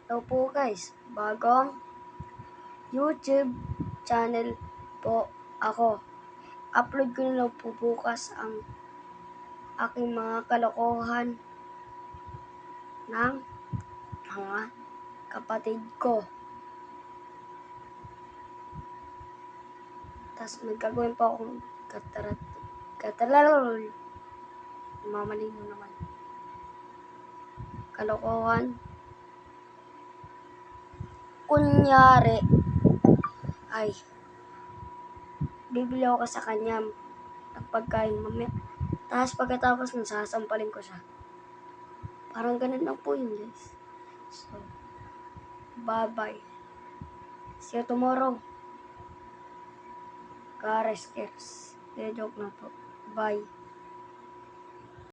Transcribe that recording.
Hello po guys, bagong YouTube channel po ako. Upload ko na lang po bukas ang aking mga kalokohan ng mga kapatid ko. Tapos may gagawin pa akong katalalol. Mamali mo naman. Kalokohan. Kunyari ay bibili ako sa kanya ng pagkain mamaya. Tapos pagkatapos nun, sasampalin ko siya. Parang ganun lang po yun, guys. So, bye-bye. See you tomorrow. Kareskers. Joke na po. Bye.